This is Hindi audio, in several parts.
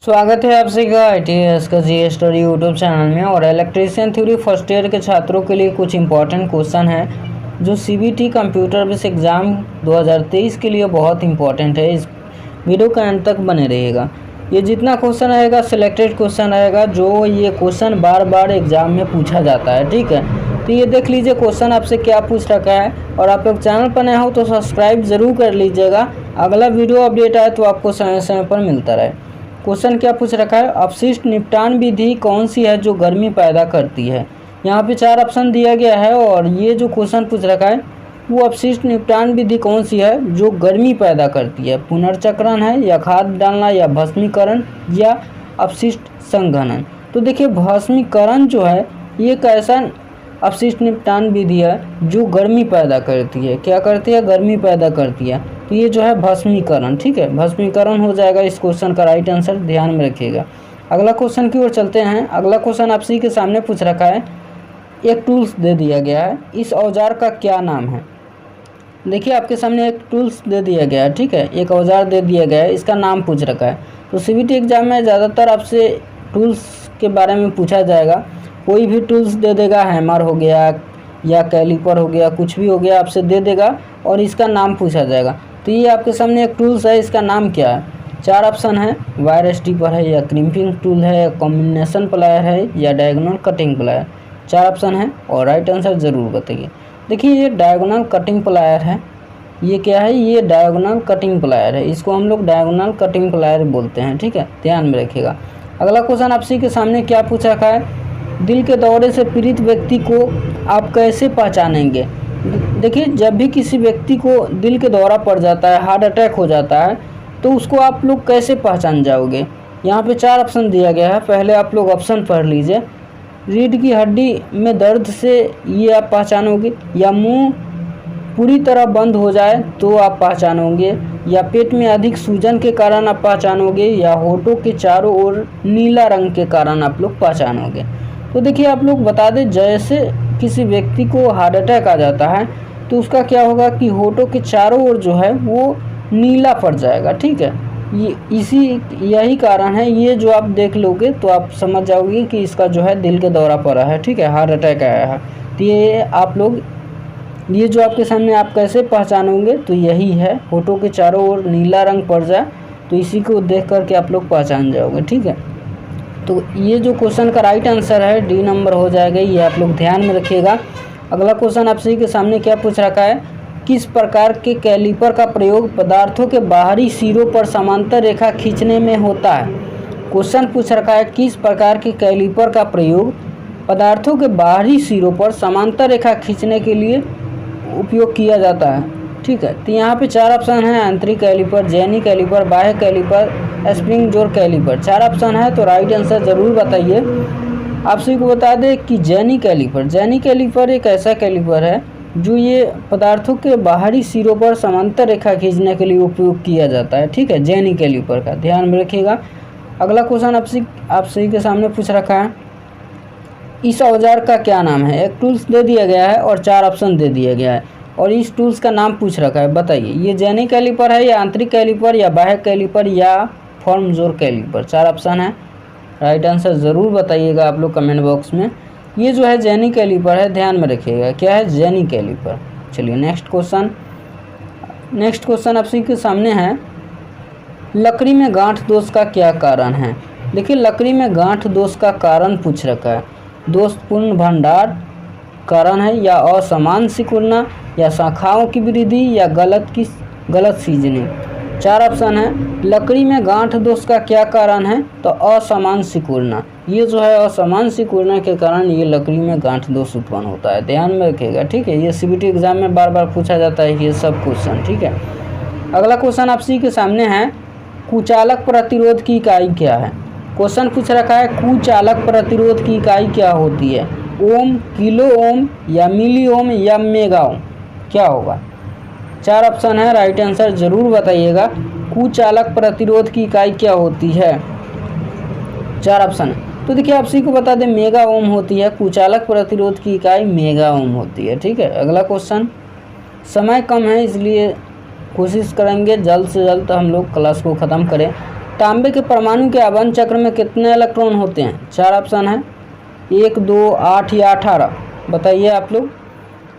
स्वागत है आप सभी का ITS का जी स्टोरी यूट्यूब चैनल में। और इलेक्ट्रीशियन थ्योरी फर्स्ट ईयर के छात्रों के लिए कुछ इंपॉर्टेंट क्वेश्चन है जो CBT कंप्यूटर बेस एग्ज़ाम 2023 के लिए बहुत इंपॉर्टेंट है। इस वीडियो का अंत तक बने रहिएगा। ये जितना क्वेश्चन आएगा सिलेक्टेड क्वेश्चन आएगा, जो ये क्वेश्चन बार बार एग्ज़ाम में पूछा जाता है। ठीक है, तो ये देख लीजिए क्वेश्चन आपसे क्या पूछ रखा है। और आप लोग चैनल पर नए हो तो सब्सक्राइब ज़रूर कर लीजिएगा, अगला वीडियो अपडेट आए तो आपको समय समय पर मिलता रहे। क्वेश्चन क्या पूछ रखा है, अपशिष्ट निपटान विधि कौन सी है जो गर्मी पैदा करती है। यहाँ पे 4 ऑप्शन दिया गया है और ये जो क्वेश्चन पूछ रखा है वो अपशिष्ट निपटान विधि कौन सी है जो गर्मी पैदा करती है। पुनर्चक्रण है या खाद डालना या भस्मीकरण या अपशिष्ट संघनन। तो देखिए भस्मीकरण जो है ये एक ऐसा अपशिष्ट निपटान विधि है जो गर्मी पैदा करती है। क्या करती है? गर्मी पैदा करती है। तो ये जो है भस्मीकरण, ठीक है, भस्मीकरण हो जाएगा इस क्वेश्चन का राइट आंसर, ध्यान में रखिएगा। अगला क्वेश्चन की ओर चलते हैं। अगला क्वेश्चन आप सभी के सामने पूछ रखा है, एक टूल्स दे दिया गया है, इस औजार का क्या नाम है। देखिए आपके सामने एक टूल्स दे दिया गया है, ठीक है, एक औजार दे दिया गया है, इसका नाम पूछ रखा है। तो CBT एग्जाम में ज़्यादातर आपसे टूल्स के बारे में पूछा जाएगा। कोई भी टूल्स दे देगा, हैमर हो गया या कैलिपर हो गया, कुछ भी हो गया आपसे दे देगा और इसका नाम पूछा जाएगा। तो ये आपके सामने एक टूल्स है, इसका नाम क्या है। 4 ऑप्शन है, वायर स्टीपर है या क्रिम्पिंग टूल है, कॉम्बिनेशन प्लायर है या डायगोनल कटिंग प्लायर। 4 ऑप्शन है और राइट आंसर ज़रूर बताइए। देखिए ये डायगोनल कटिंग प्लायर है। ये क्या है? ये डायगोनल कटिंग प्लायर है, इसको हम लोग डायगोनल कटिंग प्लायर बोलते हैं। ठीक है, ध्यान में रखिएगा। अगला क्वेश्चन आपसी के सामने क्या पूछ रखा है, दिल के दौरे से पीड़ित व्यक्ति को आप कैसे पहचानेंगे। देखिए जब भी किसी व्यक्ति को दिल के दौरा पड़ जाता है, हार्ट अटैक हो जाता है, तो उसको आप लोग कैसे पहचान जाओगे। यहाँ पे 4 ऑप्शन दिया गया है। पहले आप लोग ऑप्शन पढ़ लीजिए। रीढ़ की हड्डी में दर्द से ये आप पहचानोगे, या मुंह पूरी तरह बंद हो जाए तो आप पहचानोगे, या पेट में अधिक सूजन के कारण आप पहचानोगे, या होठों के चारों ओर नीला रंग के कारण आप लोग पहचानोगे। तो देखिए आप लोग बता दें, जैसे किसी व्यक्ति को हार्ट अटैक आ जाता है तो उसका क्या होगा कि होठों के चारों ओर जो है वो नीला पड़ जाएगा। ठीक है, यही कारण है। ये जो आप देख लोगे तो आप समझ जाओगे कि इसका जो है दिल के दौरा पड़ा है, ठीक है, हार्ट अटैक आया है। तो ये आप लोग, ये जो आपके सामने आप कैसे पहचानोगे, तो यही है, होठों के चारों ओर नीला रंग पड़ जाए तो इसी को देख करके आप लोग पहचान जाओगे। ठीक है, तो ये जो क्वेश्चन का राइट आंसर है D नंबर हो जाएगा, ये आप लोग ध्यान में रखिएगा। अगला क्वेश्चन आप सभी के सामने क्या पूछ रखा है, किस प्रकार के कैलिपर का प्रयोग पदार्थों के बाहरी सिरों पर समांतर रेखा खींचने में होता है। क्वेश्चन पूछ रखा है, किस प्रकार के कैलिपर का प्रयोग पदार्थों के बाहरी सिरों पर समांतर रेखा खींचने के लिए उपयोग किया जाता है। ठीक है, तो यहाँ पे 4 ऑप्शन है, आंतरिक कैलिपर, जैनी कैलिपर, बाह्य कैलिपर, स्प्रिंग जोर कैलिपर। 4 ऑप्शन है, तो राइट आंसर ज़रूर बताइए। आप सभी को बता दें कि जैनी कैलिपर एक ऐसा कैलिपर है जो ये पदार्थों के बाहरी सिरों पर समांतर रेखा खींचने के लिए उपयोग किया जाता है। ठीक है, जैनी कैलिपर का ध्यान में रखिएगा। अगला क्वेश्चन आप सभी के सामने पूछ रखा है, इस औजार का क्या नाम है। एक टूल्स दे दिया गया है और 4 ऑप्शन दे दिया गया है और इस टूल्स का नाम पूछ रखा है। बताइए ये जैनी कैलिपर है या आंतरिक कैलिपर या बाह्य कैलिपर या फॉर्म जोर कैलिपर। 4 ऑप्शन है, राइट आंसर ज़रूर बताइएगा आप लोग कमेंट बॉक्स में। ये जो है जैनी कैलिपर है, ध्यान में रखिएगा, क्या है, जैनी कैलिपर। चलिए नेक्स्ट क्वेश्चन आप सभी के सामने है, लकड़ी में गांठ दोष का क्या कारण है। देखिए लकड़ी में गांठ दोष का कारण पूछ रखा है, दोषपूर्ण भंडार कारण है, या असमान सिकुड़ना, या शाखाओं की वृद्धि, या गलत सीजनिंग। 4 ऑप्शन है, लकड़ी में गांठ दोष का क्या कारण है, तो असमान सिकुड़ना। ये जो है असमान सिकुड़ने के कारण ये लकड़ी में गांठ दोष उत्पन्न होता है, ध्यान में रखिएगा। ठीक है, ये CBT एग्जाम में बार बार पूछा जाता है ये सब क्वेश्चन। ठीक है, अगला क्वेश्चन आप सभी के सामने है, कुचालक प्रतिरोध की इकाई क्या है। क्वेश्चन पूछ रखा है, कुचालक प्रतिरोध की इकाई क्या होती है, ओम, किलो ओम, या मिली ओम, या मेगा ओम, क्या होगा। 4 ऑप्शन है, राइट आंसर ज़रूर बताइएगा। कुचालक प्रतिरोध की इकाई क्या होती है। 4 ऑप्शन है, तो देखिए आप सभी को बता दें मेगा ओम होती है, कुचालक प्रतिरोध की इकाई मेगा ओम होती है। ठीक है, अगला क्वेश्चन, समय कम है इसलिए कोशिश करेंगे जल्द से जल्द हम लोग क्लास को ख़त्म करें। तांबे के परमाणु के आबंध चक्र में कितने इलेक्ट्रॉन होते हैं? 4 ऑप्शन है, 1, 2, 8 या 18। बताइए आप लोग।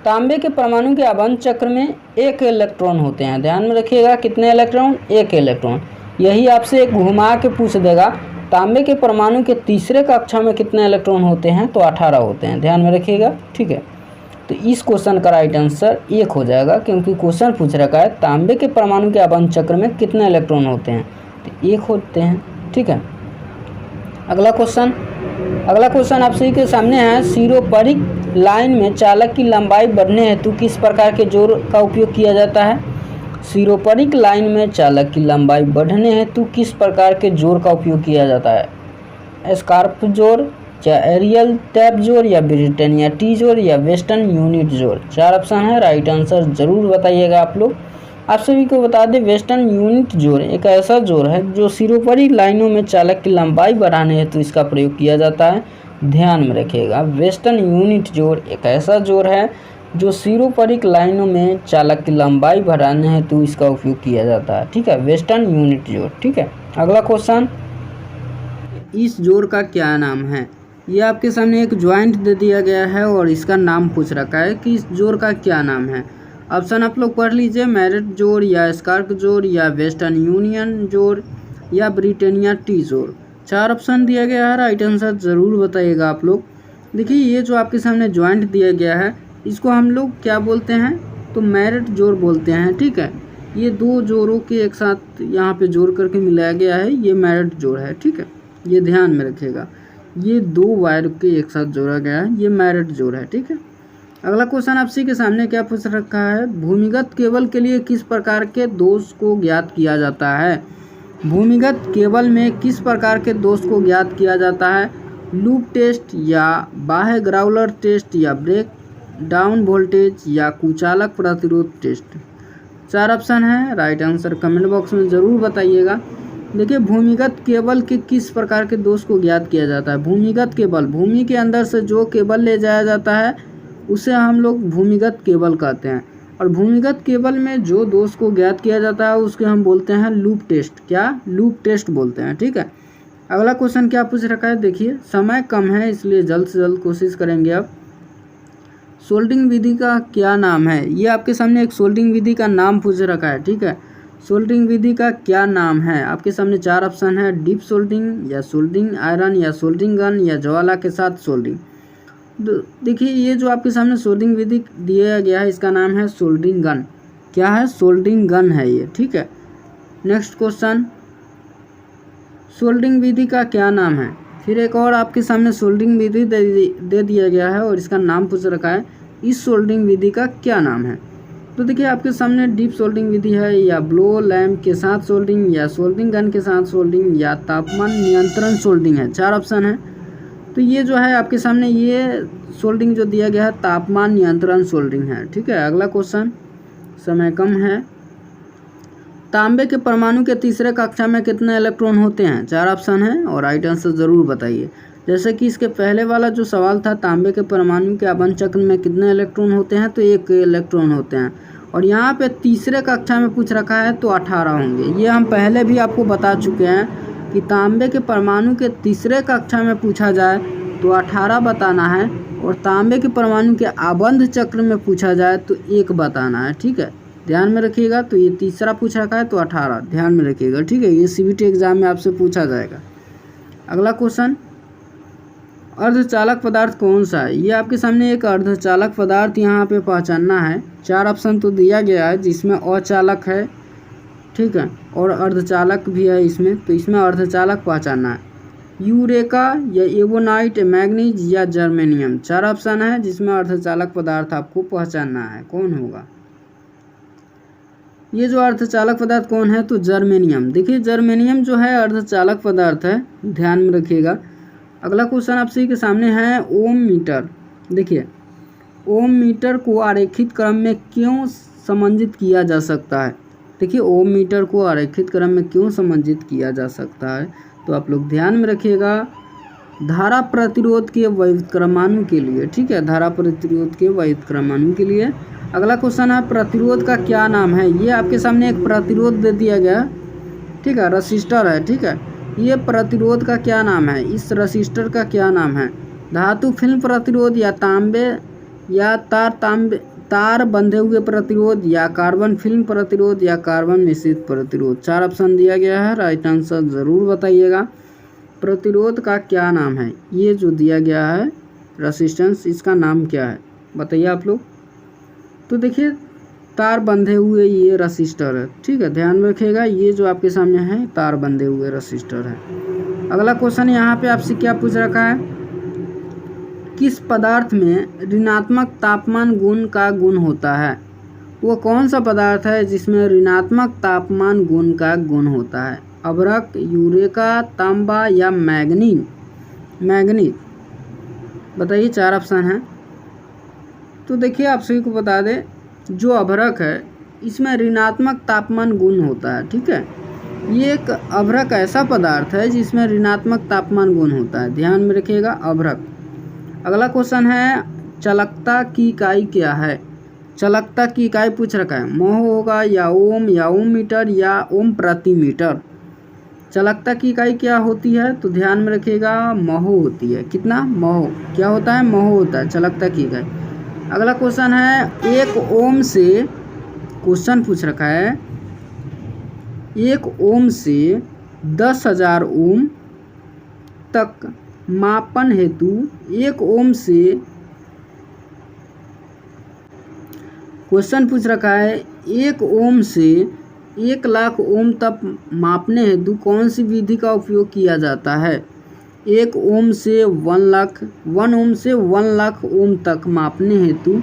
तांबे के परमाणु के आबंध चक्र में 1 इलेक्ट्रॉन होते हैं। ध्यान में रखिएगा, कितने इलेक्ट्रॉन? 1 इलेक्ट्रॉन। यही आपसे एक घुमा के पूछ देगा, तांबे के परमाणु के तीसरे कक्षा में कितने इलेक्ट्रॉन होते हैं? तो 18 होते हैं। ध्यान में रखिएगा, ठीक है। तो इस क्वेश्चन का राइट आंसर 1 हो जाएगा, क्योंकि क्वेश्चन पूछ रखा है तांबे के परमाणु के आबंध चक्र में कितने इलेक्ट्रॉन होते हैं? तो 1 होते हैं, ठीक है। अगला क्वेश्चन आप सभी के सामने है। सिरोपरिक लाइन में चालक की लंबाई बढ़ने हेतु किस प्रकार के जोर का उपयोग किया जाता है? सिरोपरिक लाइन में चालक की लंबाई बढ़ने हेतु किस प्रकार के जोर का उपयोग किया जाता है? स्कार्फ जोर, या एरियल टैप जोर, या ब्रिटेनिया टी जोर, या वेस्टर्न यूनिट जोर। 4 ऑप्शन है, राइट आंसर जरूर बताइएगा आप लोग। आप सभी को बता दें, वेस्टर्न यूनिट जोर एक ऐसा जोर है जो सिरोपरिक लाइनों में चालक की लंबाई बढ़ाने हेतु इसका प्रयोग किया जाता है। ध्यान में रखिएगा, वेस्टर्न यूनिट जोर एक ऐसा जोर है जो सिरोपरिक लाइनों में चालक की लंबाई बढ़ाने हेतु इसका उपयोग किया जाता है, ठीक है। वेस्टर्न यूनिट जोर, ठीक है। अगला क्वेश्चन, इस जोर का क्या नाम है? ये आपके सामने एक ज्वाइंट दे दिया गया है और इसका नाम पूछ रखा है कि इस जोर का क्या नाम है। ऑप्शन आप लोग पढ़ लीजिए, मेरिट जोर, या स्कार्फ जोर, या वेस्टर्न यूनियन जोर, या ब्रिटेनिया टी जोर। 4 ऑप्शन दिया गया है, राइट आंसर ज़रूर बताइएगा आप लोग। देखिए, ये जो आपके सामने ज्वाइंट दिया गया है इसको हम लोग क्या बोलते हैं? तो मेरिट जोर बोलते हैं, ठीक है। ये 2 जोरों के एक साथ यहाँ पे जोड़ करके मिलाया गया है, ये मेरिट जोर है, ठीक है। ये ध्यान में रखिएगा, ये 2 वायर के एक साथ जोड़ा गया है, ये मेरिट जोर है, ठीक है। अगला क्वेश्चन आपसे के सामने क्या पूछ रखा है? भूमिगत केबल के लिए किस प्रकार के दोष को ज्ञात किया जाता है? भूमिगत केबल में किस प्रकार के दोष को ज्ञात किया जाता है? लूप टेस्ट, या बाह्य ग्राउलर टेस्ट, या ब्रेक डाउन वोल्टेज, या कुचालक प्रतिरोध टेस्ट। 4 ऑप्शन है, राइट आंसर कमेंट बॉक्स में ज़रूर बताइएगा। देखिए, भूमिगत केबल के किस प्रकार के दोष को ज्ञात किया जाता है? भूमिगत केबल, भूमि के अंदर से जो केबल ले जाया जाता है उसे हम लोग भूमिगत केबल कहते हैं। और भूमिगत केबल में जो दोष को ज्ञात किया जाता है उसके हम बोलते हैं लूप टेस्ट। क्या? लूप टेस्ट बोलते हैं, ठीक है। अगला क्वेश्चन क्या पूछ रखा है? देखिए, समय कम है इसलिए जल्द से जल्द कोशिश करेंगे। अब सोल्डिंग विधि का क्या नाम है? ये आपके सामने एक सोल्डिंग विधि का नाम पूछ रखा है, ठीक है। सोल्डिंग विधि का क्या नाम है? आपके सामने 4 ऑप्शन है, डीप सोल्डिंग, या सोल्डिंग आयरन, या सोल्डिंग गन, या ज्वाला के साथ सोल्डिंग। देखिए, ये जो आपके सामने सोल्डिंग विधि दिया गया है इसका नाम है सोल्डिंग गन। क्या है? सोल्डिंग गन है ये, ठीक है। नेक्स्ट क्वेश्चन, सोल्डिंग विधि का क्या नाम है? फिर एक और आपके सामने सोल्डिंग विधि दे दिया गया है और इसका नाम पूछ रखा है, इस सोल्डिंग विधि का क्या नाम है? तो देखिए, आपके सामने डीप सोल्डिंग विधि है, या ब्लो लैम्प के साथ सोल्डिंग, या सोल्डिंग गन के साथ सोल्डिंग, या तापमान नियंत्रण सोल्डिंग है। 4 ऑप्शन है। तो ये जो है आपके सामने ये सोल्डिंग जो दिया गया है तापमान नियंत्रण सोल्डिंग है, ठीक है। अगला क्वेश्चन, समय कम है। तांबे के परमाणु के तीसरे कक्षा में कितने इलेक्ट्रॉन होते हैं? 4 ऑप्शन है और राइट आंसर ज़रूर बताइए। जैसे कि इसके पहले वाला जो सवाल था, तांबे के परमाणु के आबंध चक्र में कितने इलेक्ट्रॉन होते हैं? तो 1 इलेक्ट्रॉन होते हैं। और यहाँ पे तीसरे कक्षा में पूछ रखा है तो 18 होंगे। ये हम पहले भी आपको बता चुके हैं कि तांबे के परमाणु के तीसरे कक्षा में पूछा जाए तो 18 बताना है, और तांबे के परमाणु के आबंध चक्र में पूछा जाए तो 1 बताना है, ठीक है। ध्यान में रखिएगा। तो ये तीसरा पूछ रखा है तो 18 ध्यान में रखिएगा, ठीक है। ये सीबीटी एग्जाम में आपसे पूछा जाएगा। अगला क्वेश्चन, अर्धचालक पदार्थ कौन सा है? ये आपके सामने एक अर्धचालक पदार्थ यहाँ पे पहचानना है। 4 ऑप्शन तो दिया गया है, जिसमें अचालक है, ठीक है, और अर्धचालक भी है इसमें। तो इसमें अर्धचालक पहचानना है, यूरेका, या एवोनाइट, मैग्नीज, या जर्मेनियम। 4 ऑप्शन है जिसमें अर्धचालक पदार्थ आपको पहचानना है, कौन होगा? ये जो अर्धचालक पदार्थ कौन है? तो जर्मेनियम। देखिए, जर्मेनियम जो है अर्धचालक पदार्थ है, ध्यान में रखिएगा। अगला क्वेश्चन आप सभी के सामने है, ओम मीटर। देखिए, ओम मीटर को आरेखित क्रम में क्यों समंजित किया जा सकता है? देखिए, ओम मीटर को आरेखित क्रम में क्यों समंजित किया जा सकता है? तो आप लोग ध्यान में रखिएगा, धारा प्रतिरोध के व्युत्क्रमाणु के लिए, ठीक है, धारा प्रतिरोध के व्युत्क्रमाणु के लिए। अगला क्वेश्चन है, प्रतिरोध का क्या नाम है? ये आपके सामने एक प्रतिरोध दे दिया गया, ठीक है, रसिस्टर है। ठीक है, ये प्रतिरोध का क्या नाम है, इस रसिस्टर का क्या नाम है? धातु फिल्म प्रतिरोध या तांबे या तार बंधे हुए प्रतिरोध या कार्बन फिल्म प्रतिरोध या कार्बन मिश्रित प्रतिरोध। 4 ऑप्शन दिया गया है, राइट आंसर ज़रूर बताइएगा। प्रतिरोध का क्या नाम है, ये जो दिया गया है रेसिस्टेंस, इसका नाम क्या है बताइए आप लोग। तो देखिए तार बंधे हुए ये रेसिस्टर है। ठीक है, ध्यान में रखिएगा, ये जो आपके सामने है तार बंधे हुए रेसिस्टर है। अगला क्वेश्चन यहाँ पे आपसे क्या पूछ रखा है, किस पदार्थ में ऋणात्मक तापमान गुण का गुण होता है? वो कौन सा पदार्थ है जिसमें ऋणात्मक तापमान गुण का गुण होता है? अभ्रक, यूरेका, तांबा या मैग्नीज बताइए। 4 ऑप्शन है। तो देखिए आप सभी को बता दें, जो अभ्रक है इसमें ऋणात्मक तापमान गुण होता है। ठीक है, ये एक अभ्रक ऐसा पदार्थ है जिसमें ऋणात्मक तापमान गुण होता है, ध्यान में रखिएगा, अभ्रक। अगला क्वेश्चन है, चालकता की इकाई क्या है? चालकता की इकाई पूछ रखा है, मोह होगा या ओम मीटर या ओम प्रति मीटर। चालकता की इकाई क्या होती है? तो ध्यान में रखिएगा, मोह होती है। कितना? मोह। क्या होता है? मोह होता है चालकता की इकाई। अगला क्वेश्चन है, 1 ओम से, क्वेश्चन पूछ रखा है, 1 ओम से 10,000 ओम तक मापन हेतु 1 ओम से, क्वेश्चन पूछ रखा है 1 ओम से 1 लाख ओम तक मापने हेतु कौन सी विधि का उपयोग किया जाता है? 1 ओम से 1 ओम से 1 लाख ओम तक मापने हेतु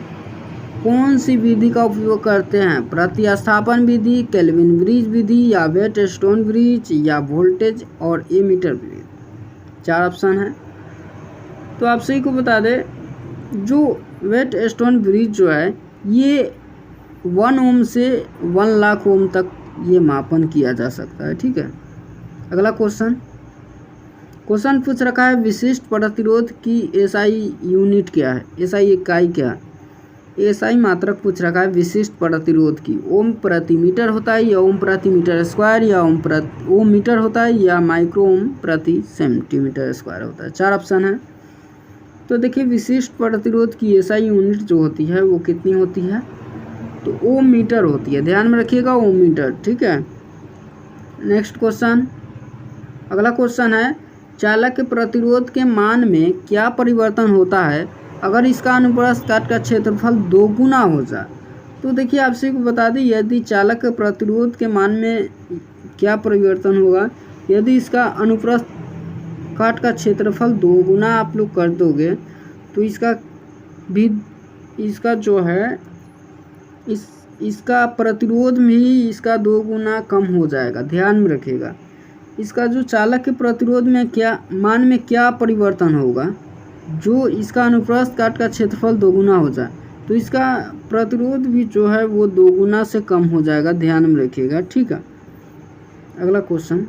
कौन सी विधि का उपयोग करते हैं? प्रतिस्थापन विधि, केल्विन ब्रिज विधि या वेट स्टोन ब्रिज या वोल्टेज और एमीटर ब्रिज। 4 ऑप्शन है। तो आप सही को बता दें, जो वेट स्टोन ब्रिज जो है ये 1 ओम से 1 लाख ओम तक ये मापन किया जा सकता है। ठीक है, अगला क्वेश्चन पूछ रखा है, विशिष्ट प्रतिरोध की एसआई यूनिट क्या है? एसआई इकाई क्या है? एसआई मात्रक पूछ रखा है विशिष्ट प्रतिरोध की। ओम प्रति मीटर होता है या ओम प्रति मीटर स्क्वायर या ओम मीटर होता है या माइक्रो ओम प्रति सेंटीमीटर स्क्वायर होता है। 4 ऑप्शन है। तो देखिए विशिष्ट प्रतिरोध की एसआई यूनिट जो होती है वो कितनी होती है? तो ओम मीटर होती है, ध्यान में रखिएगा, ओम मीटर। ठीक है, नेक्स्ट क्वेश्चन, अगला क्वेश्चन है, चालक के प्रतिरोध के मान में क्या परिवर्तन होता है अगर इसका अनुप्रस्थ काट का क्षेत्रफल 2 गुना हो जाए? तो देखिए आपसे को बता दें, यदि चालक के प्रतिरोध के मान में क्या परिवर्तन होगा, यदि इसका अनुप्रस्थ काट का क्षेत्रफल 2 गुना आप लोग कर दोगे तो इसका जो है इसका प्रतिरोध भी इसका 2 गुना कम हो जाएगा, ध्यान में रखिएगा। इसका जो चालक के प्रतिरोध में मान में क्या परिवर्तन होगा, जो इसका अनुप्रस्थ काट का क्षेत्रफल 2 गुना हो जाए तो इसका प्रतिरोध भी जो है वो 2 गुना से कम हो जाएगा, ध्यान में रखिएगा। ठीक है, अगला क्वेश्चन,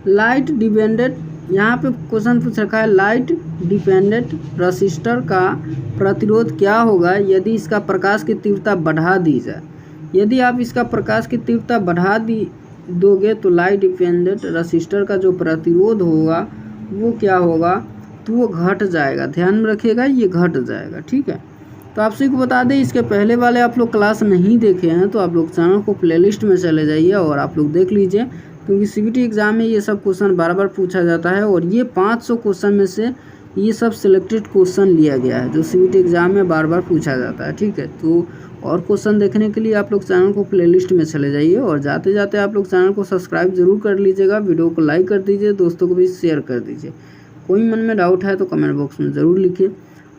लाइट डिपेंडेंट, यहाँ पे क्वेश्चन पूछ रखा है, लाइट डिपेंडेंट रेसिस्टर का प्रतिरोध क्या होगा यदि इसका प्रकाश की तीव्रता बढ़ा दी जाए? यदि आप इसका प्रकाश की तीव्रता बढ़ा दोगे तो लाइट डिपेंडेंट रेसिस्टर का जो प्रतिरोध होगा वो क्या होगा, तो वो घट जाएगा, ध्यान में रखिएगा, ये घट जाएगा। ठीक है, तो आप सभी को बता दें, इसके पहले वाले आप लोग क्लास नहीं देखे हैं तो आप लोग चैनल को प्लेलिस्ट में चले जाइए और आप लोग देख लीजिए, क्योंकि सीबीटी एग्ज़ाम में ये सब क्वेश्चन बार बार पूछा जाता है और ये 500 क्वेश्चन में से ये सब सिलेक्टेड क्वेश्चन लिया गया है जो सीबीटी एग्ज़ाम में बार बार पूछा जाता है। ठीक है, तो और क्वेश्चन देखने के लिए आप लोग चैनल को प्लेलिस्ट में चले जाइए और जाते जाते आप लोग चैनल को सब्सक्राइब जरूर कर लीजिएगा, वीडियो को लाइक कर दीजिए, दोस्तों को भी शेयर कर दीजिए। कोई मन में डाउट है तो कमेंट बॉक्स में ज़रूर लिखिए।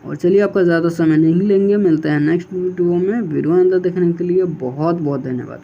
और चलिए आपका ज़्यादा समय नहीं लेंगे, मिलते हैं नेक्स्ट वीडियो में। वीडियो अंदर देखने के लिए बहुत बहुत धन्यवाद।